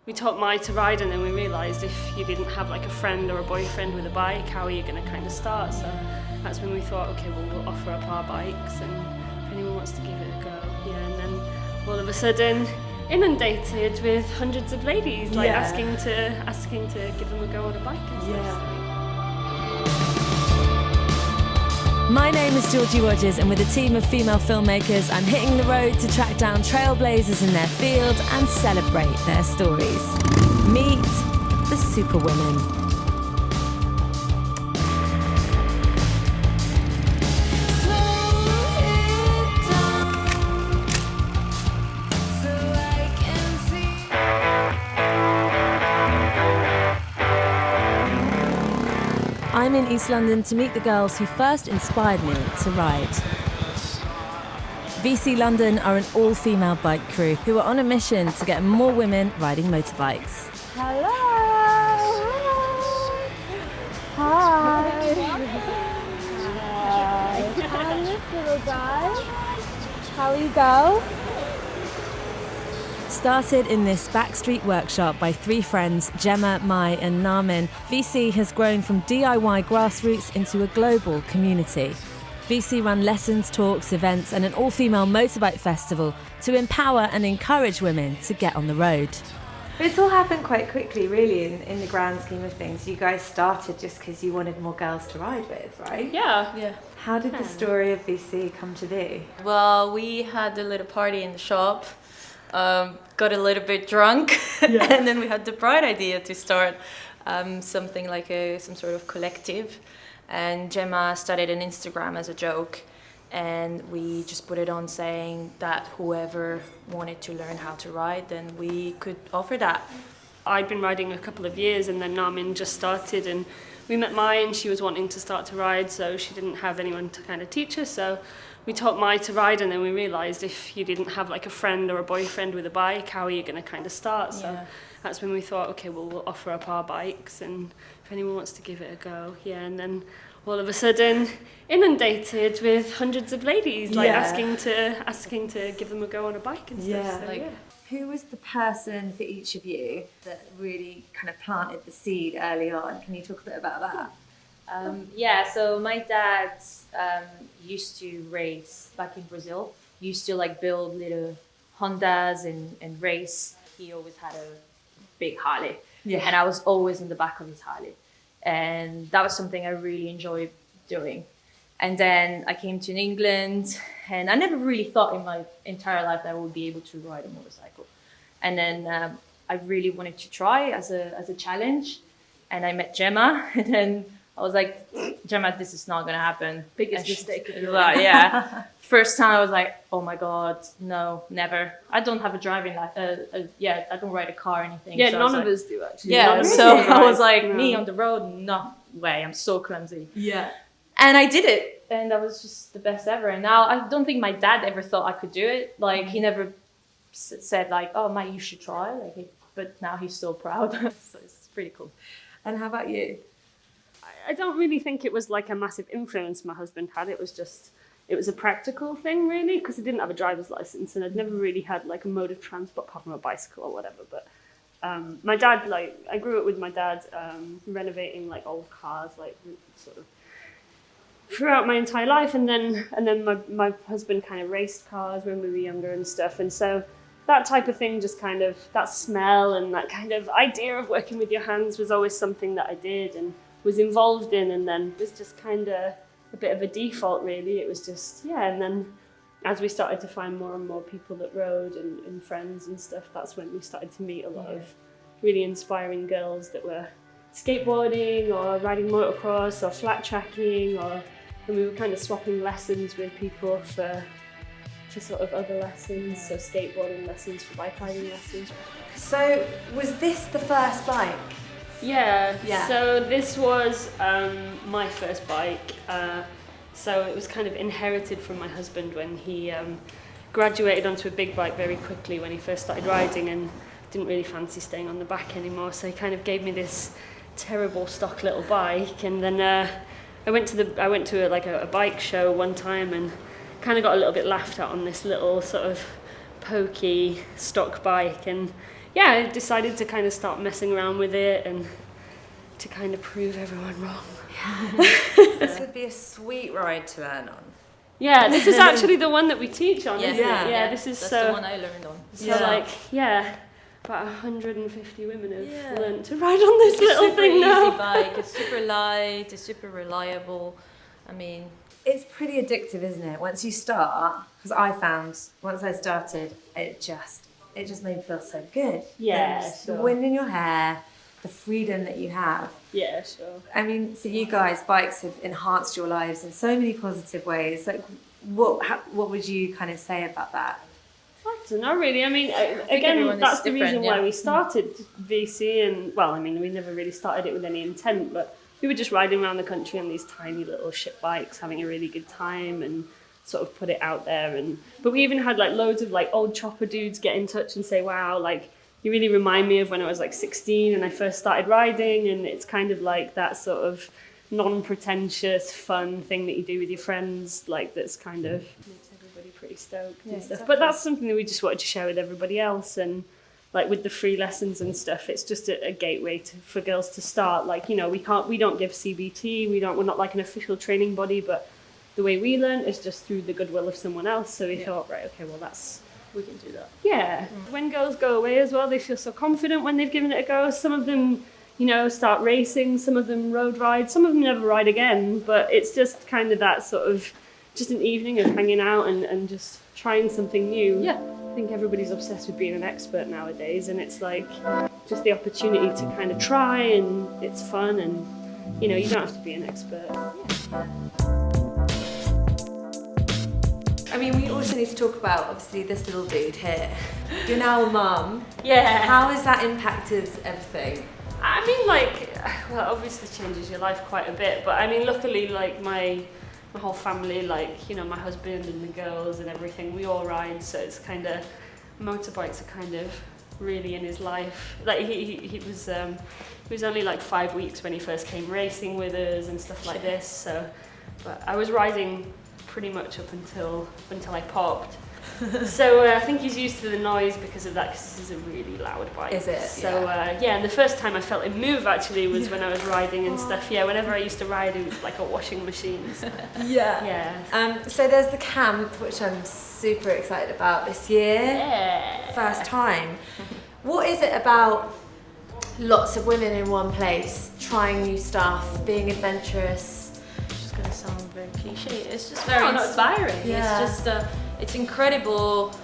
We taught Mai to ride, and then we realised if you didn't have like a friend or a boyfriend with a bike, how are you going to kind of start? So that's when we thought, okay, well, we'll offer up our bikes, and if anyone wants to give it a go, yeah. And then all of a sudden, inundated with hundreds of ladies like asking to give them a go on a bike and stuff. My name is Georgie Rogers, and with a team of female filmmakers, I'm hitting the road to track down trailblazers in their field and celebrate their stories. Meet the Superwomen. I'm in East London to meet the girls who first inspired me to ride. VC London are an all-female bike crew who are on a mission to get more women riding motorbikes. Hello! Hi! Hi, this little guy. How you go? Started in this backstreet workshop by three friends, Gemma, Mai and Narmin, VC has grown from DIY grassroots into a global community. VC run lessons, talks, events and an all-female motorbike festival to empower and encourage women to get on the road. But it's all happened quite quickly, really, in the grand scheme of things. You guys started just because you wanted more girls to ride with, right? Yeah. How did the story of VC come to be? Well, we had a little party in the shop. Got a little bit drunk and then we had the bright idea to start something like some sort of collective, and Gemma started an Instagram as a joke, and we just put it on saying that whoever wanted to learn how to ride, then we could offer that. I'd been riding a couple of years, and then Narmin just started, and we met Mai, and she was wanting to start to ride, so she didn't have anyone to kind of teach her, so we taught Mai to ride, and then we realised if you didn't have like a friend or a boyfriend with a bike, how are you going to kind of start? So that's when we thought, okay, well, we'll offer up our bikes, and if anyone wants to give it a go, and then all of a sudden, inundated with hundreds of ladies like asking to give them a go on a bike and stuff. So, Who was the person for each of you that really kind of planted the seed early on? Can you talk a bit about that? So my dad used to race back in Brazil. He used to like build little Hondas and race. He always had a big Harley, and I was always in the back of his Harley, and that was something I really enjoyed doing. And then I came to England, and I never really thought in my entire life that I would be able to ride a motorcycle. And then I really wanted to try as a challenge, and I met Gemma, and then I was like, Gemma, this is not going to happen. Biggest mistake of your life. First time I was like, oh my God, no, never. I don't have a driving license. I don't ride a car or anything. Yeah, so none of us do actually. So I was like, me on the road, no way, I'm so clumsy. Yeah. And I did it, and that was just the best ever. And now I don't think my dad ever thought I could do it. Like he never said like, oh, Mike, you should try. But now he's so proud. So it's pretty cool. And how about you? I don't really think it was like a massive influence my husband had. It was a practical thing really, because I didn't have a driver's license and I'd never really had like a mode of transport apart from a bicycle or whatever. But my dad, like I grew up with my dad renovating like old cars, like sort of throughout my entire life, and then my husband kind of raced cars when we were younger and stuff, and so that type of thing, just kind of that smell and that kind of idea of working with your hands was always something that I did and was involved in, and then it was just kind of a bit of a default really. It was just, and then as we started to find more and more people that rode and friends and stuff, that's when we started to meet a lot of really inspiring girls that were skateboarding or riding motocross or flat tracking, and we were kind of swapping lessons with people for sort of other lessons, so skateboarding lessons for bike riding lessons. So was this the first bike? Yeah. So this was my first bike. So it was kind of inherited from my husband when he graduated onto a big bike very quickly when he first started riding, and didn't really fancy staying on the back anymore. So he kind of gave me this terrible stock little bike, and then I went to a bike show one time and kind of got a little bit laughed at on this little sort of pokey stock bike, and yeah, I decided to kind of start messing around with it and to kind of prove everyone wrong. This would be a sweet ride to learn on. Yeah, this is actually the one that we teach on, isn't it? Yeah, this is that's the one I learned on. So about 150 women have learned to ride on this little super thing easy now. bike. It's super light. It's super reliable. I mean, It's pretty addictive, isn't it? Once you start, because I found once I started, it just made me feel so good. Yeah, There's sure. the wind in your hair, the freedom that you have. Yeah, sure. I mean, for you guys, bikes have enhanced your lives in so many positive ways. Like, what would you kind of say about that? I don't know really. I mean, everyone again, is that's the different, reason yeah. why we started VC, and well, I mean, we never really started it with any intent, but we were just riding around the country on these tiny little shit bikes, having a really good time, and sort of put it out there. But we even had like loads of like old chopper dudes get in touch and say, "Wow, like you really remind me of when I was like 16 and I first started riding," and it's kind of like that sort of non-pretentious, fun thing that you do with your friends, like that's kind of makes everybody pretty stoked and stuff. Exactly. But that's something that we just wanted to share with everybody else, and like with the free lessons and stuff, it's just a gateway for girls to start. Like, you know, we don't give CBT, we're not like an official training body, but the way we learn is just through the goodwill of someone else. So we thought, right, okay, well we can do that. yeah. When girls go away as well, they feel so confident when they've given it a go. Some of them, you know, start racing, some of them road ride, some of them never ride again, but it's just kind of that sort of, just an evening of hanging out and just trying something new. Yeah. I think everybody's obsessed with being an expert nowadays, and it's like just the opportunity to kind of try, and it's fun, and you know, you don't have to be an expert. I mean, we also need to talk about, obviously, this little dude here. You're now a mum. Yeah. How has that impacted everything? I mean, like, well, obviously changes your life quite a bit, but I mean, luckily, like, my whole family, like, you know, my husband and the girls and everything, we all ride, so it's kind of, motorbikes are kind of really in his life. Like, he was only like 5 weeks when he first came racing with us and stuff like this, so, but I was riding pretty much up until I popped. So I think he's used to the noise because of that, because this is a really loud bike. Is it? So and the first time I felt it move actually was when I was riding and stuff. Yeah, whenever I used to ride, it was like a washing machine. So. Yeah. So there's the camp, which I'm super excited about this year. Yeah. First time. What is it about lots of women in one place, trying new stuff, being adventurous? It's just gonna sound very cliche. It's just very no, inspiring. Yeah. It's just it's incredible.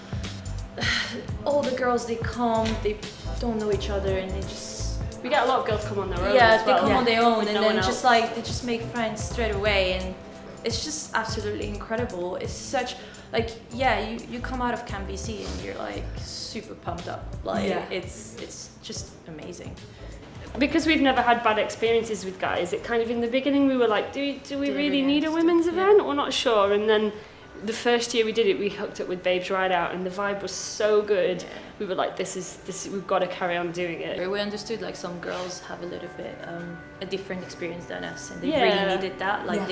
All the girls, they come, they don't know each other, and they just We get a lot of girls come on their own. yeah, as they well. come on their own, With and no then one just else. like they just make friends straight away, and it's just absolutely incredible. It's such like you come out of Camp VC and you're like super pumped up. Like it's just amazing. Because we've never had bad experiences with guys, it kind of in the beginning we were like, do we really need a women's event? We're not sure. And then the first year we did it, we hooked up with Babes Ride Out, and the vibe was so good. Yeah. We were like, this is we've got to carry on doing it. We understood like some girls have a little bit a different experience than us, and they Yeah. really needed that. Like Yeah.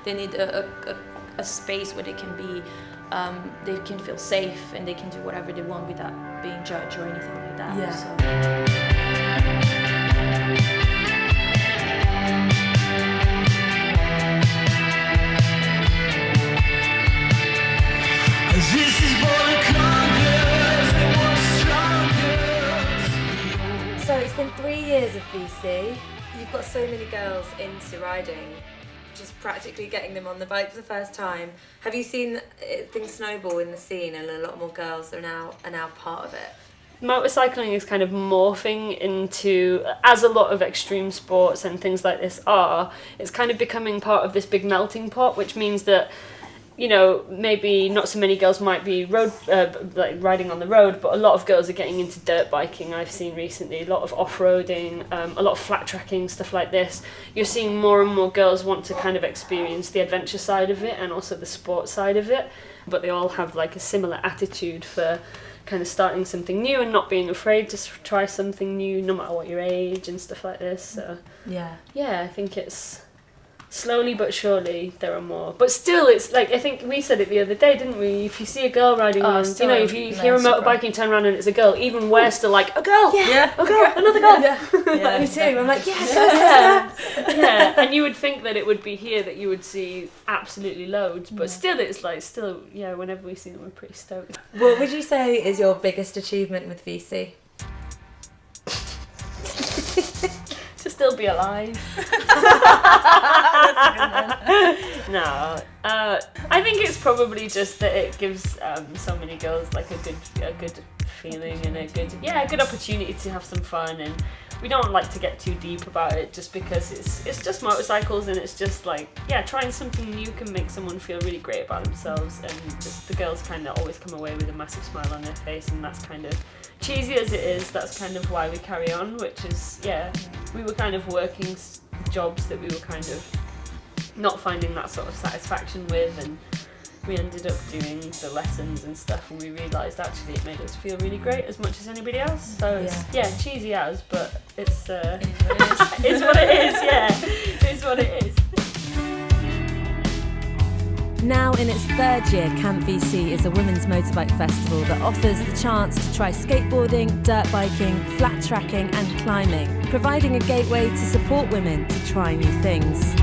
they need a space where they can be, they can feel safe and they can do whatever they want without being judged or anything like that. Yeah. So. This is for the conquerors and what's stronger. So it's been 3 years of VC. You've got so many girls into riding, just practically getting them on the bike for the first time. Have you seen things snowball in the scene, and a lot more girls are now part of it? Motorcycling is kind of morphing into, as a lot of extreme sports and things like this are, it's kind of becoming part of this big melting pot, which means that, you know, maybe not so many girls might be like riding on the road, but a lot of girls are getting into dirt biking. I've seen recently a lot of off-roading, a lot of flat tracking, stuff like this. You're seeing more and more girls want to kind of experience the adventure side of it and also the sport side of it, but they all have like a similar attitude for kind of starting something new and not being afraid to try something new, no matter what your age and stuff like this. So Yeah. yeah, I think it's slowly but surely there are more. But still, it's like, I think we said it the other day, didn't we? If you see a girl riding on, still if you hear a motorbike and you turn around and it's a girl, even we're still like, a girl, a girl, another girl. Yeah, me too. I'm like, yeah. And you would think that it would be here that you would see absolutely loads, but still, it's like, whenever we see them, we're pretty stoked. What would you say is your biggest achievement with VC? To still be alive. No, I think it's probably just that it gives so many girls like a good feeling and a good opportunity to have some fun. And we don't like to get too deep about it, just because it's just motorcycles, and it's just like, trying something new can make someone feel really great about themselves, and just the girls kind of always come away with a massive smile on their face, and that's kind of, cheesy as it is, that's kind of why we carry on, which is, we were kind of working jobs that we were kind of not finding that sort of satisfaction with, and we ended up doing the lessons and stuff, and we realised actually it made us feel really great as much as anybody else. So it's cheesy as, but it's it's what it is. It's what it is. Now in its third year, Camp VC is a women's motorbike festival that offers the chance to try skateboarding, dirt biking, flat tracking and climbing, providing a gateway to support women to try new things.